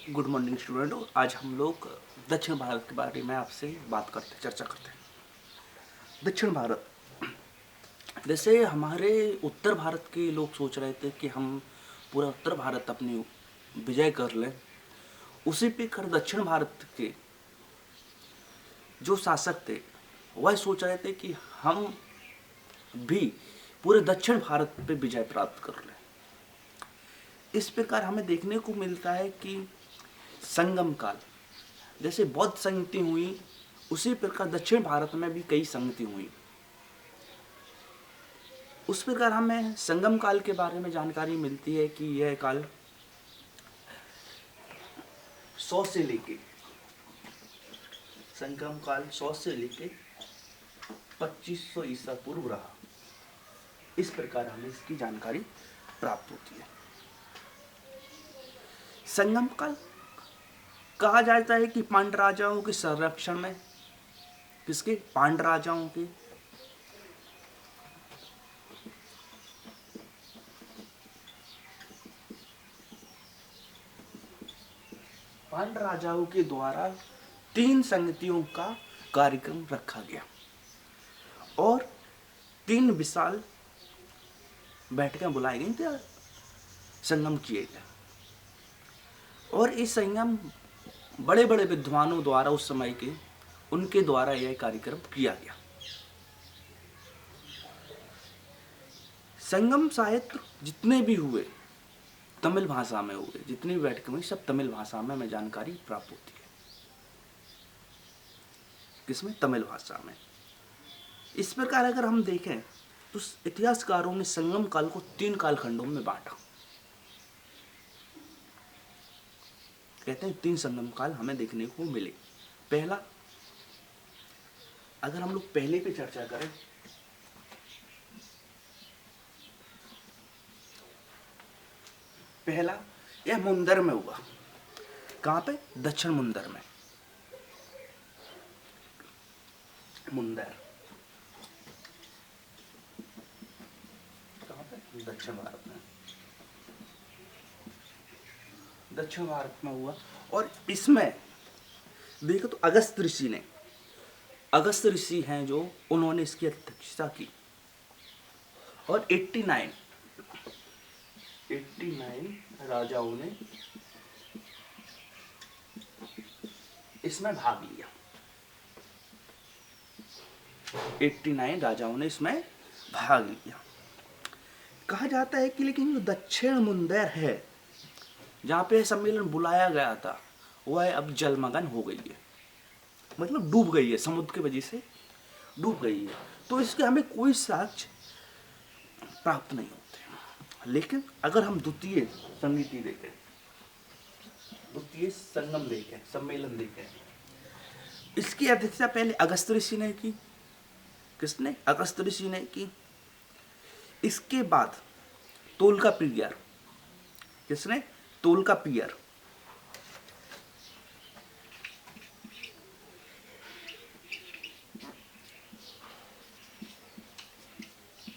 Good morning स्टूडेंटों। आज हम लोग दक्षिण भारत के बारे में आपसे चर्चा करते हैं। दक्षिण भारत, जैसे हमारे उत्तर भारत के लोग सोच रहे थे कि हम पूरा उत्तर भारत अपनी विजय कर लें, उसी पे कर दक्षिण भारत के जो शासक थे वह सोच रहे थे कि हम भी पूरे दक्षिण भारत पे विजय प्राप्त कर लें। इस प्रकार हमें देखने को मिलता है कि संगम काल, जैसे बौद्ध संगति हुई, उसी प्रकार दक्षिण भारत में भी कई संगति हुई। उस प्रकार हमें संगम काल के बारे में जानकारी मिलती है कि यह काल 100 से लेके संगम काल 100 से लेके 2500 ईसा पूर्व रहा। इस प्रकार हमें इसकी जानकारी प्राप्त होती है। संगम काल कहा जाता है कि पांड्य राजाओं के संरक्षण में, किसके? पांड्य राजाओं के। पांड्य राजाओं के द्वारा 3 संगतियों का कार्यक्रम रखा गया और 3 विशाल बैठकें बुलाई गई थी, संगम किए गए। और इस संगम बड़े बड़े विद्वानों द्वारा, उस समय के, उनके द्वारा यह कार्यक्रम किया गया। संगम साहित्य जितने भी हुए तमिल भाषा में हुए, जितनी भी बैठकें हुई सब तमिल भाषा में हमें जानकारी प्राप्त होती है। किसमें? तमिल भाषा में। इस प्रकार अगर हम देखें तो इतिहासकारों ने संगम काल को 3 कालखंडों में बांटा। कहते हैं 3 संगम काल हमें देखने को मिले। पहला, अगर हम लोग पहले पे चर्चा करें, पहला यह मुंदर में हुआ। कहां पे? दक्षिण मुंदर में। मुंदर कहां पे? दक्षिण भारत में। दक्षिण भारत में हुआ। और इसमें देखो तो अगस्त ऋषि हैं जो, उन्होंने इसकी अध्यक्षता की। और 89 राजाओं ने इसमें भाग लिया। 89 राजाओं ने इसमें भाग लिया। कहा जाता है कि लेकिन जो दक्षिण मुंदर है, जहां पे सम्मेलन बुलाया गया था, वह अब जलमग्न हो गई है, मतलब डूब गई है, समुद्र की वजह से डूब गई है। तो इसके हमें कोई साक्ष्य प्राप्त नहीं होते। लेकिन अगर हम द्वितीय संगति देखें, द्वितीय संगम देखें, सम्मेलन देखें, इसकी अध्यक्षता पहले अगस्त ऋषि ने की। किसने? अगस्त ऋषि ने की। इसके बाद तोलकाप्पियर। किसने? तोलकाप्पियर।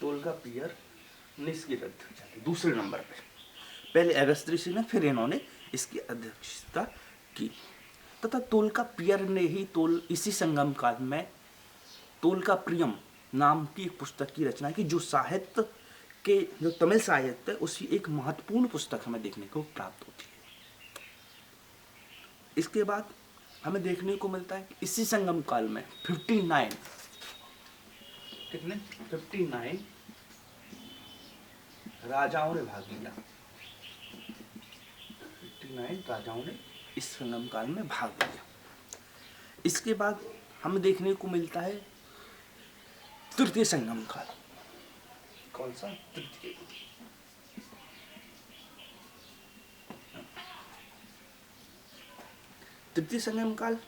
तोलकाप्पियर ने इसकी अध्यक्षता की दूसरे नंबर पे। पहले अगस्त ऋषि ने, फिर इन्होंने इसकी अध्यक्षता की। तथा तोलकाप्पियर ने ही इसी संगम काल में तोलकाप्रियम नाम की एक पुस्तक की रचना की, जो साहित्य के, जो तमिल साहित्य है, उसकी एक महत्वपूर्ण पुस्तक हमें देखने को प्राप्त होती है। इसके बाद हमें देखने को मिलता है कि इसी संगम काल में 59 राजाओं ने भाग लिया। 59 राजाओं ने इस संगम काल में भाग लिया। इसके बाद हमें देखने को मिलता है तृतीय संगम काल। कौन सा? तृतीय संगम काल,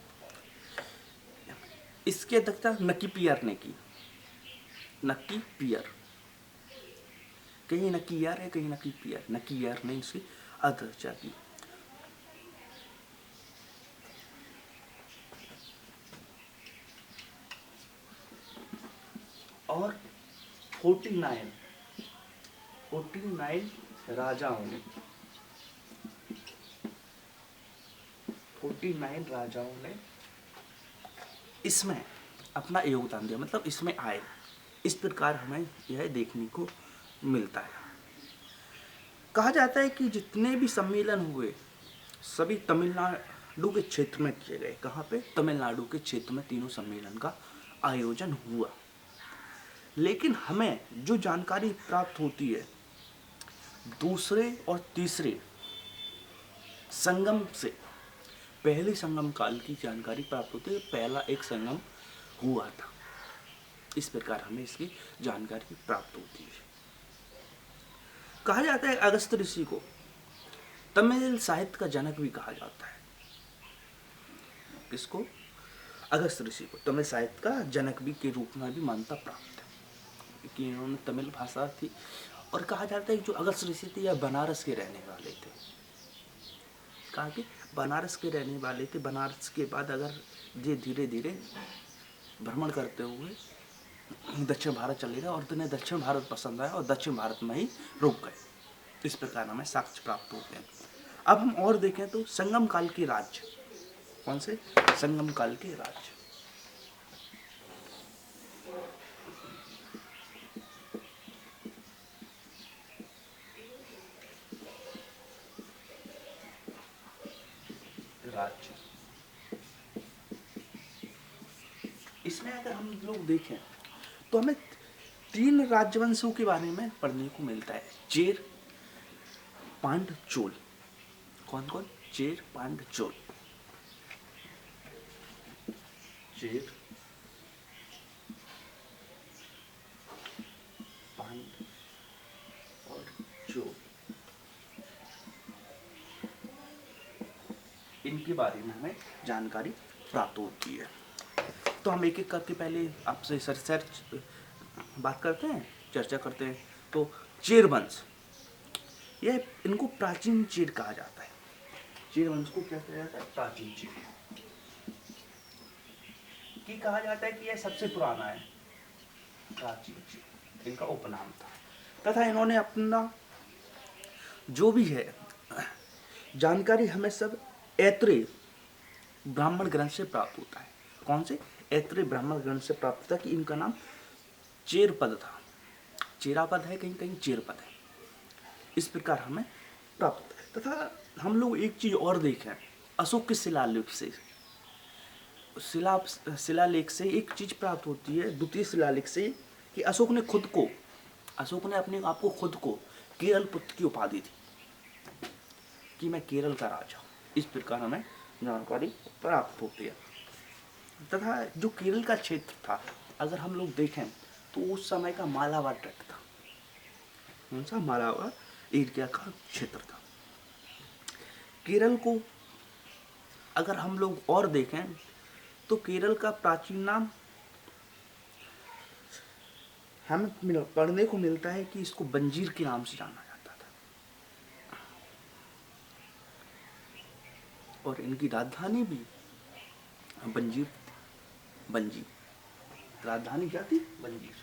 इसकी अध्यक्षता नक्कीपियर ने की। नक्कीपियर, कहीं नक्कीयार है, कहीं नक्कीपियर। नक्कीयार ने इसकी अध्यक्षता की। और 49 राजाओं ने 49 राजाओं ने इसमें अपना योगदान दिया, मतलब इसमें आए। इस प्रकार हमें यह देखने को मिलता है। कहा जाता है कि जितने भी सम्मेलन हुए सभी तमिलनाडु के क्षेत्र में किए गए। कहाँ पे? तमिलनाडु के क्षेत्र में तीनों सम्मेलन का आयोजन हुआ। लेकिन हमें जो जानकारी प्राप्त होती है दूसरे और तीसरे संगम से, पहले संगम काल की जानकारी प्राप्त होती है। पहला एक संगम हुआ था। इस प्रकार हमें इसकी जानकारी प्राप्त होती है। कहा जाता है अगस्त ऋषि को तमिल साहित्य का जनक भी कहा जाता है। किसको? अगस्त ऋषि को तमिल साहित्य का जनक भी के रूप में भी मान्यता प्राप्त है कि इन्होंने तमिल भाषा थी। और कहा जाता है कि जो अगस्त ऋषि थे यह बनारस के रहने वाले थे। कहा कि बनारस के रहने वाले थे। बनारस के बाद अगर ये धीरे धीरे भ्रमण करते हुए दक्षिण भारत चले गए और उन्हें दक्षिण भारत पसंद आया और दक्षिण भारत में ही रुक गए। इस प्रकार हमें साक्ष्य प्राप्त होते हैं। अब हम और देखें तो संगम काल के राज्य कौन से? संगम काल के राज्य। राज्य इसमें अगर हम लोग देखें तो हमें 3 राजवंशों के बारे में पढ़ने को मिलता है। चेर, पांड, चोल। कौन कौन? चेर, पांड, चोल। चेर, पांड और चोल, इनके बारे में हमें जानकारी प्राप्त होती है। तो हम एक एक करके पहले आपसे सर्च बात करते हैं, चर्चा करते हैं। तो चेर वंश, यह इनको प्राचीन चेर कहा जाता है। चेर वंश को क्या कहा जाता है? प्राचीन चेर की कहा जाता है कि यह सबसे पुराना है। प्राचीन चेर इनका उपनाम था। तथा इन्होंने अपना जो भी है जानकारी हमें सब ऐत्रेय ब्राह्मण ग्रंथ से प्राप्त होता है। कौन से? ऐत्रेय ब्राह्मण ग्रंथ से प्राप्त होता है कि इनका नाम चेरपद था। चेरापद है, कहीं कहीं चेरपद है। इस प्रकार हमें प्राप्त है। तथा हम लोग एक चीज और देखें, अशोक के शिलालेख से एक चीज प्राप्त होती है, द्वितीय शिलालेख से, कि अशोक ने अपने आप को खुद को केरल पुत्र की उपाधि दी कि मैं केरल का राजा हूं। इस प्रकार हमें जानकारी प्राप्त होती है। तथा जो केरल का क्षेत्र था अगर हम लोग देखें तो उस समय का मालाबार ट्रैक्ट था। कौन सा? मालाबार एरिया का क्षेत्र था। केरल को अगर हम लोग और देखें तो केरल का प्राचीन नाम हमें पढ़ने को मिलता है कि इसको बंजीर के नाम से जाना जाता था। और इनकी राजधानी भी बंजीर, राजधानी क्या थी? बंजीर।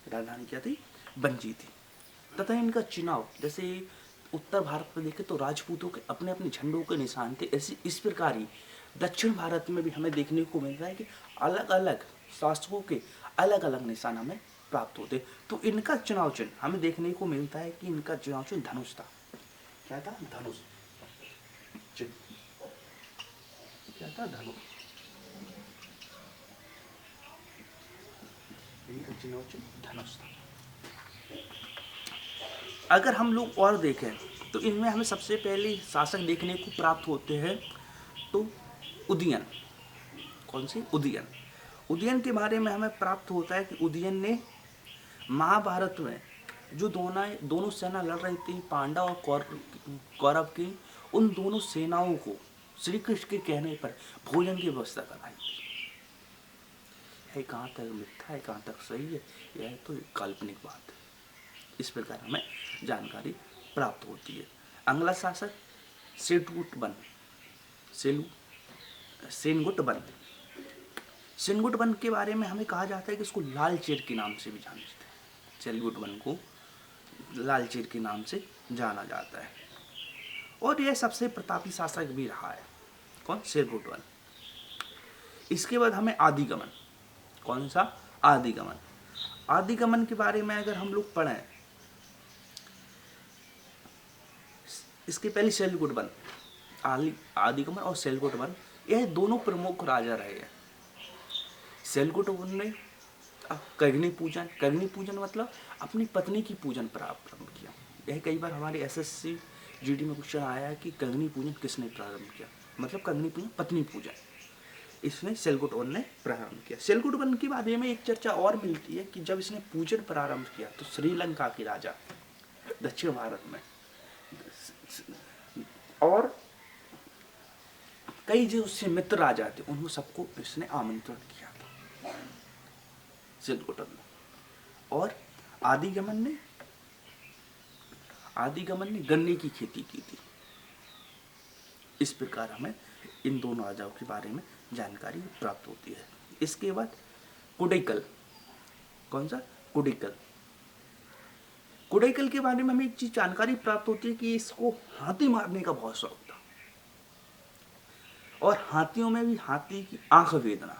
राजधानी क्या थी? बंजी थी। तथा इनका चुनाव, जैसे उत्तर भारत में देखें तो राजपूतों के अपने अपने झंडों के निशान थे, ऐसे इस प्रकार ही दक्षिण भारत में भी हमें देखने को मिल रहा है कि अलग अलग शासकों के अलग अलग निशान हमें प्राप्त होते। तो इनका चुनाव चिन्ह हमें देखने को मिलता है कि इनका चुनाव चिन्ह धनुष था। क्या था? धनुष चिन्ह। क्या था? धनुष। इनका चुनाव चिन्ह धनुष था। अगर हम लोग और देखें तो इनमें हमें सबसे पहले शासक देखने को प्राप्त होते हैं तो उदयन। कौन सी? उदयन। उदयन के बारे में हमें प्राप्त होता है कि उदयन ने महाभारत में जो दोनों सेना लड़ रही थी, पांडव और कौरव की, उन दोनों सेनाओं को श्री कृष्ण के कहने पर भोजन की व्यवस्था कराई थी। यह कहाँ तक मिथ्या है, कहाँ तक सही है, यह तो एक काल्पनिक बात है। इस प्रकार हमें जानकारी प्राप्त होती है। अगला शासक सेनगुप्त सेनगुट वन के बारे में हमें कहा जाता है कि इसको लाल चीर के नाम से भी जानते हैं। सेनगुट वन को लाल चीर के नाम से जाना जाता है और यह सबसे प्रतापी शासक भी रहा है। कौन? सेनगुट वन। इसके बाद हमें आदिगमन। कौन सा? आदिगमन। आदिगमन के बारे में अगर हम लोग पढ़ें, इसके पहले सेनगुट वन, आदिगमन और सेनगुट वन, यह दोनों प्रमुख राजा रहे हैं। सेनगुट वन ने कग्नि पूजन मतलब अपनी पत्नी की पूजन प्रारंभ किया। यह कई बार हमारे एसएससी जीडी में क्वेश्चन आया है कि कग्नि पूजन किसने प्रारंभ किया, मतलब कग्नि पूजन, पत्नी पूजन, इसने सेनगुट वन ने प्रारंभ किया। सेनगुट वन के बारे में एक चर्चा और मिलती है कि जब इसने पूजन प्रारंभ किया तो श्रीलंका के राजा, दक्षिण भारत में, और कई जो उससे मित्र राजा थे उनको सबको इसने आमंत्रण किया था सेनगुट वन ने। और आदिगमन ने गन्ने की खेती की थी। इस प्रकार हमें इन दोनों राजाओं के बारे में जानकारी प्राप्त होती है। इसके बाद कुडैकल। कौन सा? कुडैकल। कुडैकल के बारे में हमें एक चीज जानकारी प्राप्त होती है कि इसको हाथी मारने का बहुत शौक था और हाथियों में भी हाथी की आंख वेदना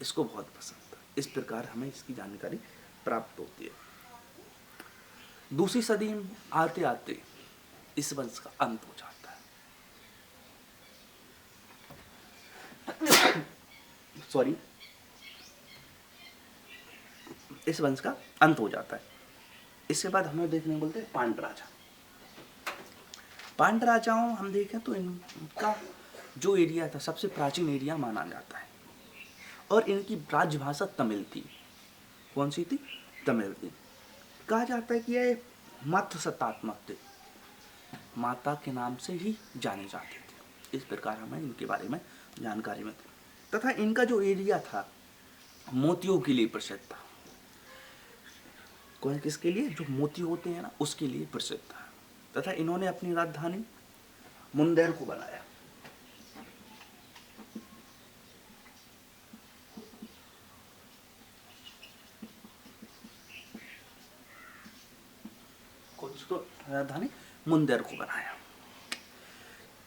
इसको बहुत पसंद था। इस प्रकार हमें इसकी जानकारी प्राप्त होती है। दूसरी सदी में आते आते इस वंश का अंत हो जाता है। सॉरी, इस वंश का अंत हो जाता है। इसके बाद हमें देखने को बोलते हैं पांड्य राजा। पांड्य राजाओं हम देखें तो इनका जो एरिया था सबसे प्राचीन एरिया माना जाता है और इनकी राजभाषा तमिल थी। कौन सी थी? तमिल थी। कहा जाता है कि यह मातृ सत्तात्मक थे, माता के नाम से ही जाने जाते थे। इस प्रकार हमें इनके बारे में जानकारी में तथा इनका जो एरिया था मोतियों के लिए प्रसिद्ध था। कौन? किसके लिए? जो मोती होते हैं ना, उसके लिए प्रसिद्ध था। तथा इन्होंने अपनी राजधानी मुंदेर को बनाया। राजधानी मुंदेर को बनाया।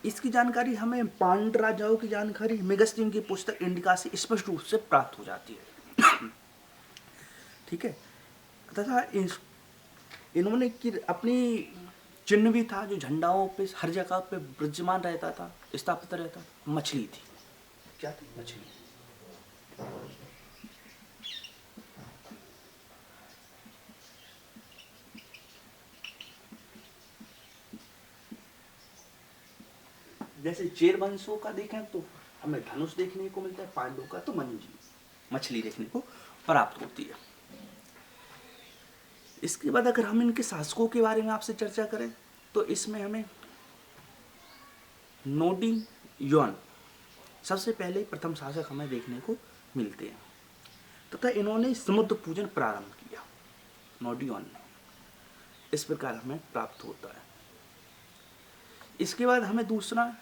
इसकी जानकारी हमें पांड्य राजाओं की जानकारी मेगस्तीन की पुस्तक इंडिका से स्पष्ट रूप से प्राप्त हो जाती है। ठीक है। तथा इन्होंने अपनी चिन्ह भी था जो झंडाओं पे हर जगह पे विराजमान रहता था, स्थापित रहता था। मछली थी। क्या थी? मछली। जैसे चेर वंशों का देखें तो हमें धनुष देखने को मिलता है, पांडवों का तो मछली देखने को प्राप्त होती है। इसके बाद अगर हम इनके शासकों के बारे में आपसे चर्चा करें तो इसमें हमें नोडी योन सबसे पहले प्रथम शासक हमें देखने को मिलते हैं तथा इन्होंने समुद्र पूजन प्रारंभ किया। नोडी योन ने। इस प्रकार हमें प्राप्त होता है। इसके बाद हमें दूसरा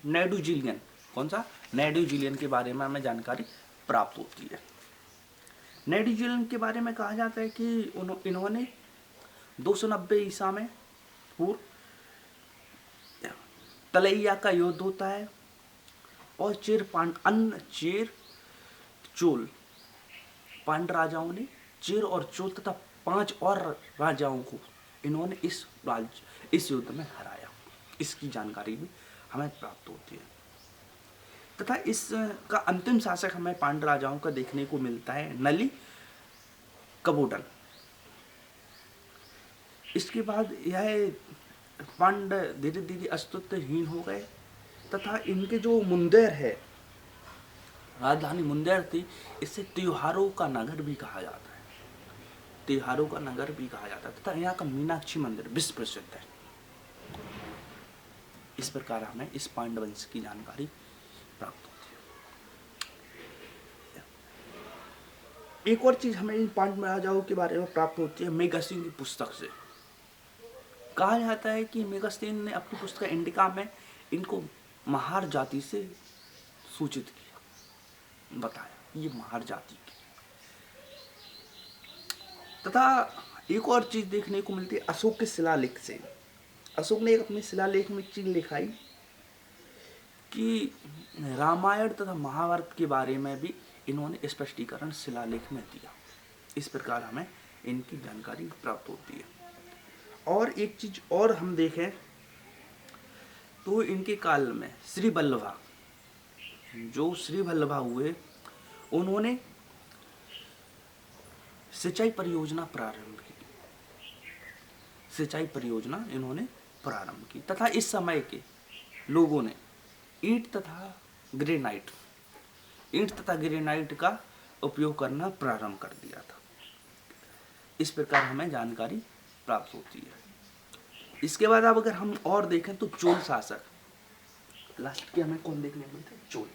नेडुजिलियन। कौन सा? नेडुजिलियन के बारे में हमें जानकारी प्राप्त होती है। नेडुजिलियन के बारे में कहा जाता है कि इन्होंने 290 ईसा में पूर्व तलैया का युद्ध होता है और चेर चोल पांड्य राजाओं ने चेर और चोल तथा 5 और राजाओं को इन्होंने इस युद्ध में हराया। इसकी जानकारी भी हमें प्राप्त होती है तथा इसका अंतिम शासक हमें पांड्य राजाओं का देखने को मिलता है नली कबोडन। इसके बाद यह पांड्य धीरे धीरे अस्तित्वहीन हो गए तथा इनके जो मुंदेर है, राजधानी मुंदेर थी, इसे त्योहारों का नगर भी कहा जाता है। त्योहारों का नगर भी कहा जाता है तथा यहाँ का मीनाक्षी मंदिर विश्व प्रसिद्ध है। इस प्रकार हमें इस पांड्य वंश की जानकारी प्राप्त होती है। एक और चीज हमें इन पांड्य राजाओं के बारे में प्राप्त होती है मेगस्तीन की पुस्तक से। कहा जाता है कि मेगस्तीन ने अपनी पुस्तक इंडिका में इनको महार जाति से सूचित किया, बताया ये महार जाति की। तथा एक और चीज देखने को मिलती है अशोक के शिलालेख से। अशोक ने एक अपने शिलालेख में चीज लिखाई कि रामायण तथा महाभारत के बारे में भी इन्होंने स्पष्टीकरण शिलालेख में दिया। इस प्रकार हमें इनकी जानकारी प्राप्त होती है। और एक चीज और हम देखें तो इनके काल में श्री वल्लभा, जो श्री वल्लभा हुए, उन्होंने सिंचाई परियोजना प्रारंभ की। सिंचाई परियोजना इन्होंने प्रारंभ की तथा इस समय के लोगों ने ईंट तथा ग्रेनाइट का उपयोग करना प्रारंभ कर दिया था। इस प्रकार हमें जानकारी प्राप्त होती है। इसके बाद अब अगर हम और देखें तो चोल शासक, लास्ट के हमें कौन देखने को मिलता है? चोल।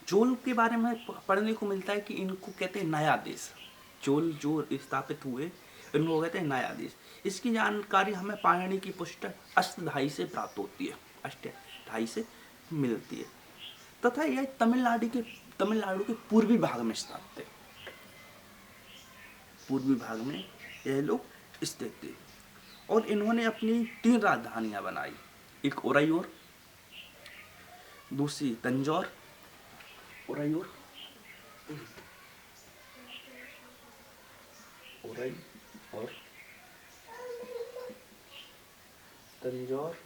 चोल के बारे में पढ़ने को मिलता है कि इनको कहते हैं नया देश। चोल जो स्थापित हुए इनको कहते हैं नया देश। इसकी जानकारी हमें पाणिनि की पुस्तक अष्टधाई से प्राप्त होती है, अष्टधाई से मिलती है। तथा यह तमिलनाडु के पूर्वी भाग में स्थित थे। पूर्वी भाग में यह लोग स्थित थे और इन्होंने अपनी 3 राजधानियां बनाई, एक उरैयूर, दूसरी तंजौर, उरैयूर और तंजौर।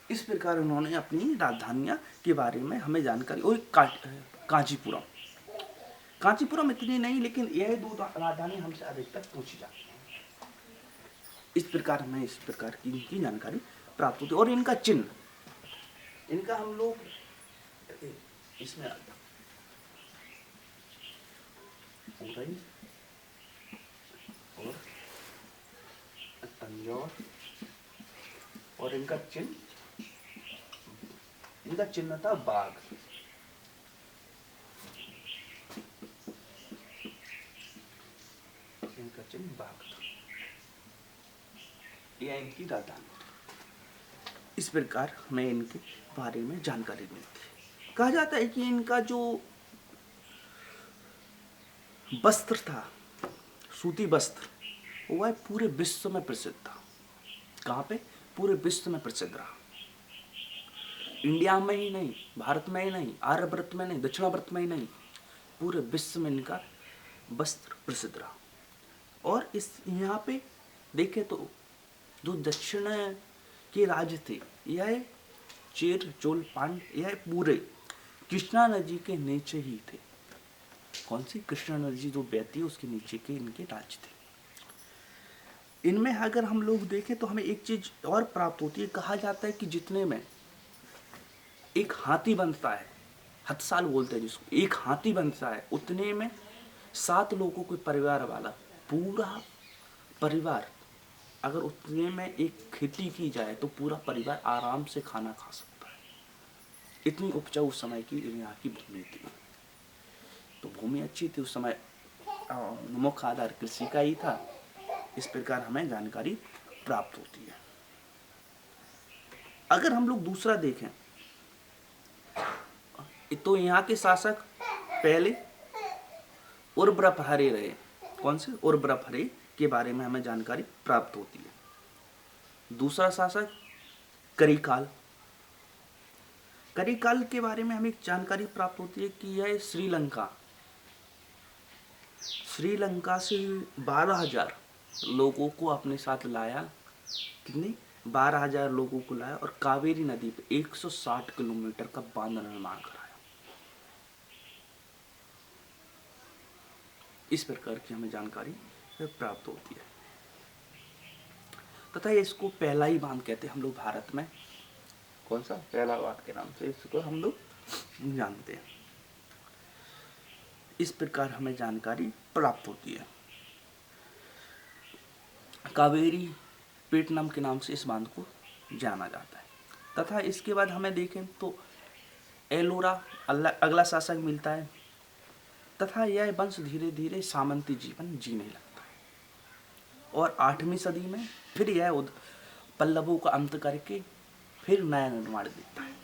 इस प्रकार उन्होंने अपनी राजधानियां के बारे में हमें जानकारी। और कांचीपुरम इतनी नहीं, लेकिन यह 2 राजधानी हमसे अधिकतर पूछी जाती है। इस प्रकार हमें इस प्रकार की इनकी जानकारी प्राप्त होती है। और इनका चिन्ह, इनका हम लोग इसमें आता उरई और तंजौर, और इनका चिन्ह था बाघ। इनका चिन्ह बाघ था, यह इनकी राजधानी। इस प्रकार हमें इनके बारे में जानकारी मिलती है। कहा जाता है कि इनका जो वस्त्र था, सूती वस्त्र, वह पूरे विश्व में प्रसिद्ध था। कहाँ पे? पूरे विश्व में प्रसिद्ध रहा। इंडिया में ही नहीं, भारत में ही नहीं, आर्यवर्त में नहीं, दक्षिणावर्त में ही नहीं, पूरे विश्व में इनका वस्त्र प्रसिद्ध रहा। और इस यहाँ पे देखे तो जो दक्षिण के राज्य थे, यह चेर, चोल, पांड्य, यह पूरे कृष्णा नदी के नीचे ही थे। कौन सी? कृष्णा नदी जो बहती है उसके नीचे के इनके राज्य थे। इनमें अगर हम लोग देखें तो हमें एक चीज और प्राप्त होती है। कहा जाता है कि जितने में एक हाथी बनता है, हथसाल बोलते हैं जिसको, एक हाथी बनता है, उतने में 7 लोगों के परिवार वाला पूरा परिवार, अगर उतने में एक खेती की जाए तो पूरा परिवार आराम से खाना खा सकता है। इतनी उपजाऊ उस समय की यहाँ की भूमि थी। तो भूमि अच्छी थी उस समय, मुख्य आधार कृषि का ही था। इस प्रकार हमें जानकारी प्राप्त होती है। अगर हम लोग दूसरा देखें तो यहाँ के शासक पहले उर्वरफहरे रहे। कौन से? उर्वरफहरे के बारे में हमें जानकारी प्राप्त होती है। दूसरा शासक करिकाल। करिकाल के बारे में हमें जानकारी प्राप्त होती है कि यह श्रीलंका से 12,000 लोगों को अपने साथ लाया। कितने? 12,000 लोगों को लाया और कावेरी नदी पे 160 किलोमीटर का बांध निर्माण कराया। इस प्रकार की हमें जानकारी प्राप्त होती है। तथा इसको पहला ही बांध कहते हैं हम लोग भारत में। कौन सा? पहला बांध के नाम से इसको हम लोग जानते हैं। इस प्रकार हमें जानकारी प्राप्त होती है। कावेरी पेटनम के नाम से इस बांध को जाना जाता है। तथा इसके बाद हमें देखें तो एलोरा अगला शासक मिलता है। तथा यह वंश धीरे धीरे सामंती जीवन जीने लगता है। और 8वीं सदी में फिर यह पल्लवों का अंत करके फिर नया निर्माण दिखता है।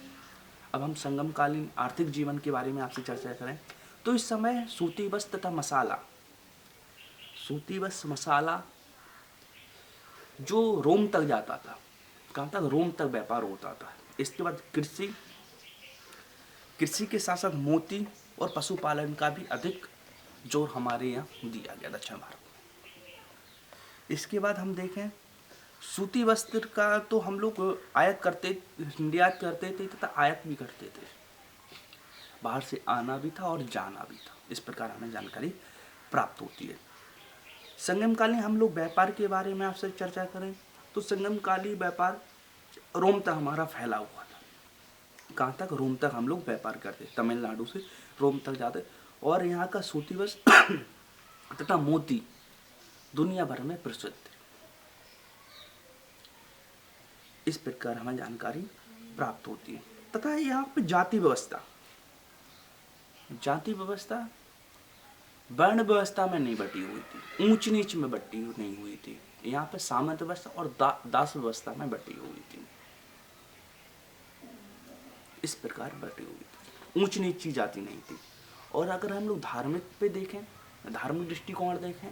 अब हम संगमकालीन आर्थिक जीवन के बारे में आपसे चर्चा करें तो इस समय सूती वस्त्र तथा मसाला, सूती वस्त्र मसाला जो रोम तक जाता था, कहाँ तक? रोम तक व्यापार होता था। इसके बाद कृषि, कृषि के साथ साथ मोती और पशुपालन का भी अधिक जोर हमारे यहाँ दिया गया दक्षिण भारत में। इसके बाद हम देखें सूती वस्त्र का तो हम लोग आयात करते, निर्यात करते थे तथा आयात भी करते थे, बाहर से आना भी था और जाना भी था। इस प्रकार हमें जानकारी प्राप्त होती है। संगमकालीन हम लोग व्यापार के बारे में आपसे चर्चा करें तो संगमकालीन व्यापार रोम तक हमारा फैला हुआ था। कहाँ तक? रोम तक हम लोग व्यापार करते, तमिलनाडु से रोम तक जाते और यहाँ का सूती वस्त्र तथा मोती दुनिया भर में प्रसिद्ध है। इस प्रकार हमें जानकारी प्राप्त होती है। तथा यहाँ पे जाति व्यवस्था, जाति व्यवस्था वर्ण व्यवस्था में नहीं बटी हुई थी, ऊंच नीच में बटी नहीं हुई थी। यहाँ पे सामंत व्यवस्था और दास व्यवस्था में बटी हुई थी। इस प्रकार बटी हुई थी, ऊंच नीच की जाति नहीं थी। और अगर हम लोग धार्मिक पे देखें, धार्मिक दृष्टिकोण देखें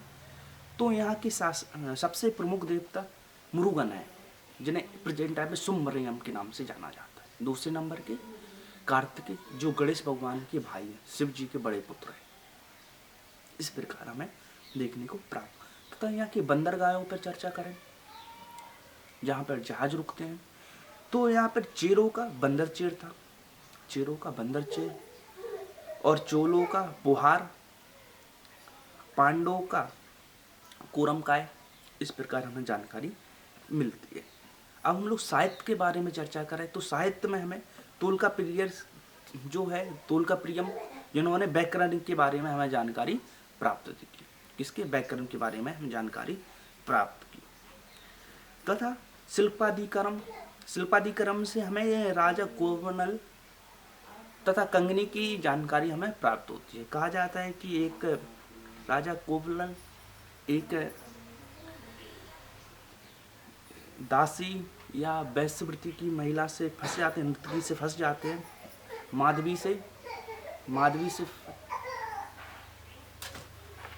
तो यहाँ की सबसे प्रमुख देवता मुरुगन है, जिन्हें प्रेजेंट टाइम में सुब्रमण्यम के नाम से जाना जाता है। दूसरे नंबर के कार्तिकेय, जो गणेश भगवान के भाई हैं, शिव जी के बड़े पुत्र हैं। इस प्रकार हमें देखने को प्राप्त। तथा यहाँ के बंदरगाहों पर चर्चा करें जहाँ पर जहाज रुकते हैं तो यहाँ पर चेरों का बंदरचेर था, चेरों का बंदरचेर, और चोलों का बुहार, पांडवों का कोरमकाय। इस प्रकार हमें जानकारी मिलती है। अब हम लोग साहित्य के बारे में चर्चा करें तो साहित्य में हमें तोल्काप्पियर जो है, तोल्काप्पियम, जिन्होंने व्याकरण के बारे में हमें जानकारी प्राप्त की। किसके? व्याकरण के बारे में हम जानकारी प्राप्त की। तथा शिल्पाधिकरम, शिल्पाधिकरम से हमें राजा कोवलन तथा कंगनी की जानकारी हमें प्राप्त होती है। कहा जाता है कि एक राजा कोवलन एक दासी या वैश्यवृत्ति की महिला से फंस जाते हैं, नर्तकी से फंस जाते हैं, माधवी से